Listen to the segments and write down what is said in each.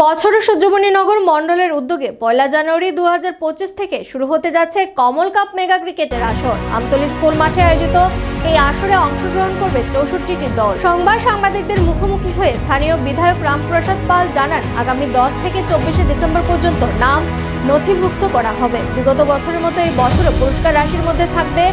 বছর সূর্যমণিনগর মণ্ডলের উদ্যোগে 1 জানুয়ারি 2025 থেকে শুরু হতে যাচ্ছে কমল কাপ মেগা ক্রিকেটের আসর। আমতলী স্কুল মাঠে আয়োজিত এই আসরে অংশগ্রহণ করবে 64টি দল। সংবাদ সাংবাদিকদের মুখোমুখি হয়ে স্থানীয় বিধায়ক রামপ্রসাদ পাল জানান, আগামী 10 থেকে 24 ডিসেম্বর পর্যন্ত নাম নথিভুক্ত করা হবে। বিগত বছরের মতো এই বছরও পুরস্কার রাশির মধ্যে থাকবে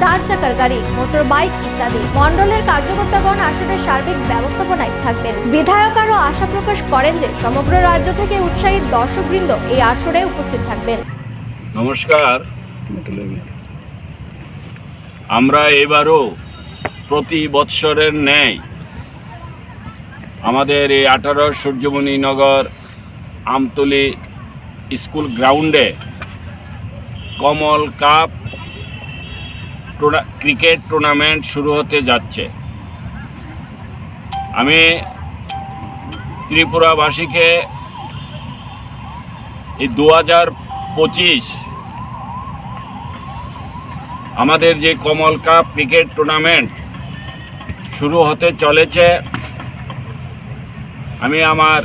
4 চাকার গাড়ি, মোটর বাইক ইত্যাদি। মণ্ডলের কার্যকর্তাগণ আসরের সার্বিক ব্যবস্থাপনায় থাকবেন। বিধায়ক আরও আশা প্রকাশ করেন যে সমগ্র রাজ্য থেকে উৎসাহী দর্শকবৃন্দ এই আসরে উপস্থিত থাকবেন। নমস্কার। আমরা এবারও প্রতি বৎসরের ন্যায় আমাদের এই 18 সূর্যমণিনগর আমতলী স্কুল গ্রাউন্ডে কমল কাপ ক্রিকেট টুর্নামেন্ট শুরু হতে যাচ্ছে। আমি ত্রিপুরাবাসীকে এই 2025 আমাদের যে কমল কাপ ক্রিকেট টুর্নামেন্ট শুরু হতে চলেছে, আমি আমার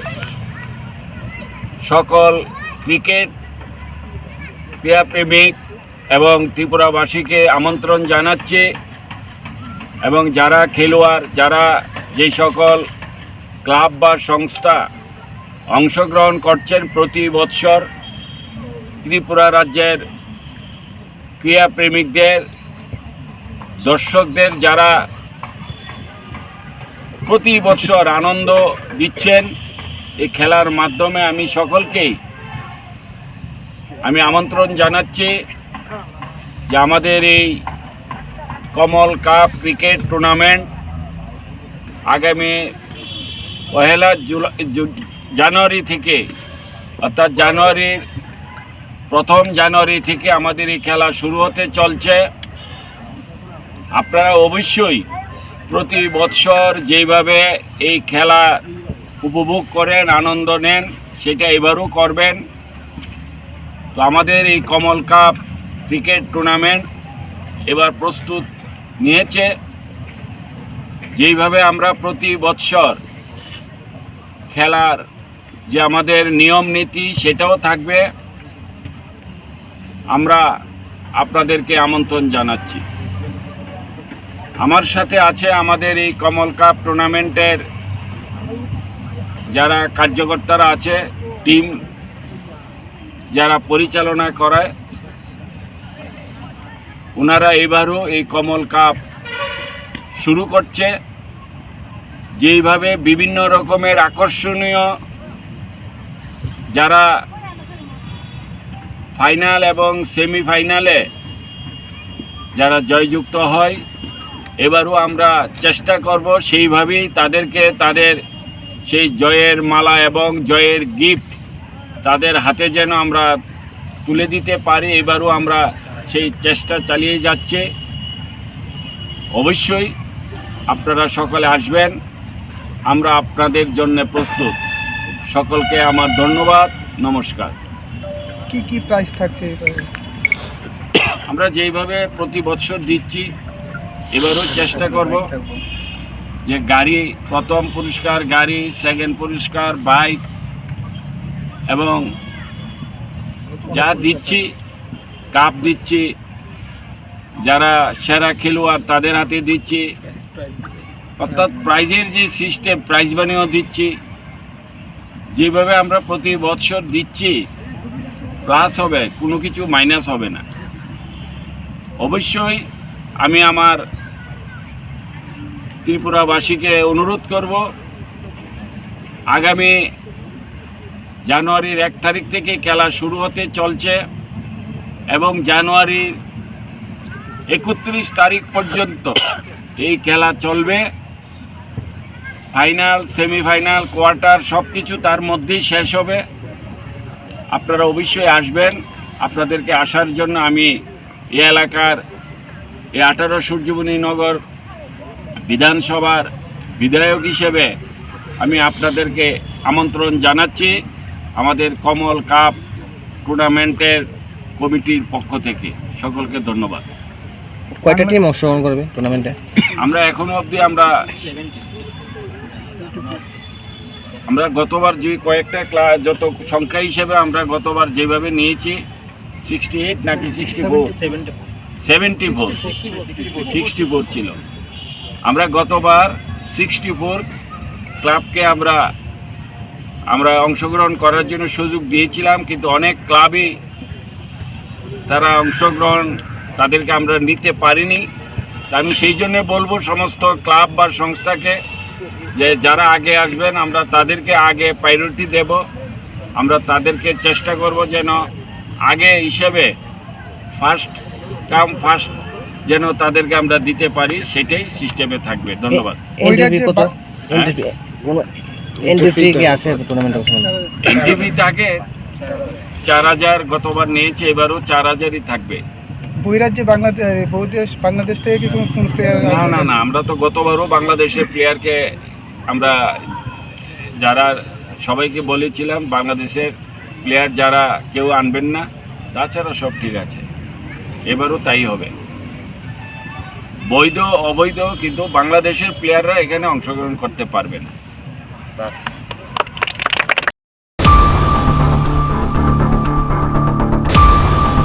সকল ক্রিকেট ক্রীড়াপ্রেমিক এবং ত্রিপুরাবাসীকে আমন্ত্রণ জানাচ্ছি, এবং যারা খেলোয়াড়, যারা যেই সকল ক্লাব বা সংস্থা অংশগ্রহণ করছেন প্রতি বৎসর ত্রিপুরা রাজ্যের ক্রীড়াপ্রেমিকদের, দর্শকদের যারা প্রতি বৎসর আনন্দ দিচ্ছেন এই খেলার মাধ্যমে, আমি সকলকেই আমন্ত্রণ জানাচ্ছি যে আমাদের এই কমল কাপ ক্রিকেট টুর্নামেন্ট আগামী 1 জানুয়ারি থেকে, অর্থাৎ প্রথম জানুয়ারি থেকে আমাদের এই খেলা শুরু হতে চলছে। আপনারা অবশ্যই প্রতি বৎসর যেইভাবে এই খেলা উপভোগ করেন, আনন্দ নেন, সেটা এবারও করবেন। তো আমাদের এই কমল কাপ ক্রিকেট টুর্নামেন্ট এবার প্রস্তুত নিয়েছে। যেইভাবে আমরা প্রতি বৎসর খেলার যে আমাদের নিয়ম নীতি সেটাও থাকবে, আমরা আপনাদেরকে আমন্ত্রণ জানাচ্ছি। আমার সাথে আছে আমাদের এই কমল কাপ টুর্নামেন্টের যারা কার্যকর্তারা আছে, টিম যারা পরিচালনা করায়, ওনারা এবারও এই কমল কাপ শুরু করছে। যেইভাবে বিভিন্ন রকমের আকর্ষণীয় যারা ফাইনাল এবং সেমিফাইনালে যারা জয়যুক্ত হয়, এবারও আমরা চেষ্টা করব সেইভাবেই তাদেরকে তাদের সেই জয়ের মালা এবং জয়ের গিফট তাদের হাতে যেন আমরা তুলে দিতে পারি। এবারও আমরা সেই চেষ্টা চালিয়ে যাচ্ছি। অবশ্যই আপনারা সকলে আসবেন, আমরা আপনাদের জন্য প্রস্তুত। সকলকে আমার ধন্যবাদ, নমস্কার। কি প্রাইস থাকছে? আমরা যেইভাবে প্রতি বছর দিচ্ছি, এবারও চেষ্টা করব যে গাড়ি, প্রথম পুরস্কার গাড়ি, সেকেন্ড পুরস্কার বাইক, এবং যা দিচ্ছি কাপ দিচ্ছি, যারা সেরা খেলোয়াড় তাদের হাতে দিচ্ছি, অর্থাৎ প্রাইজের যে সিস্টেম, প্রাইজ মানিও দিচ্ছি। যেভাবে আমরা প্রতি বৎসর দিচ্ছি, প্লাস হবে, কোনো কিছু মাইনাস হবে না। অবশ্যই আমি আমার ত্রিপুরাবাসীকে অনুরোধ করব, আগামী জানুয়ারির 1 তারিখ থেকে খেলা শুরু হতে চলছে, এবং জানুয়ারির 31 তারিখ পর্যন্ত এই খেলা চলবে। ফাইনাল, সেমিফাইনাল, কোয়ার্টার সব কিছু তার মধ্যেই শেষ হবে। আপনারা অবশ্যই আসবেন। আপনাদেরকে আসার জন্য আমি এই এলাকার এই 18 সূর্যমণিনগর বিধানসভার বিধায়ক হিসেবে আমি আপনাদেরকে আমন্ত্রণ জানাচ্ছি আমাদের কমল কাপ টুর্নামেন্টের কমিটির পক্ষ থেকে। সকলকে ধন্যবাদ। কয়টা টিম অংশগ্রহণ করবে টুর্নামেন্টে? আমরা এখনো অবধি আমরা আমরা গতবার যে কয়েকটা যত সংখ্যা হিসেবে আমরা গতবার যেভাবে নিয়েছি 68 নাকি 64 ছিল। আমরা গতবার 64 ক্লাবকে আমরা অংশগ্রহণ করার জন্য সুযোগ দিয়েছিলাম, কিন্তু অনেক ক্লাবই তারা তাদেরকে আমরা নিতে পারিনি। তা আমি সেই জন্য বলবো সমস্ত ক্লাব বা সংস্থাকে যে যারা আগে আসবেন আমরা তাদেরকে আগে প্রায়োরিটি দেব। আমরা তাদেরকে চেষ্টা করব যেন আগে হিসেবে ফার্স্ট কাম ফার্স্ট যেন তাদেরকে আমরা দিতে পারি, সেটাই সিস্টেমে থাকবে। ধন্যবাদ। এনটিভি কত? এনটিভি কি আছে টুর্নামেন্টের সময়? এনটিভি থাকে 4000, গতবার নিয়েছে, এবারও 4000ই থাকবে। বহিরাজ্যে বাংলাদেশ থেকে কি কোনো প্লেয়ার? না, আমরা তো গতবারও বাংলাদেশের প্লেয়ারকে আমরা যারা সবাইকে বলেছিলাম বাংলাদেশের প্লেয়ার যারা কেউ আনবেন না, তাছাড়া সব ঠিক আছে। এবারও তাই হবে, বৈধ অবৈধ, কিন্তু বাংলাদেশের প্লেয়াররা এখানে অংশগ্রহণ করতে পারবে না।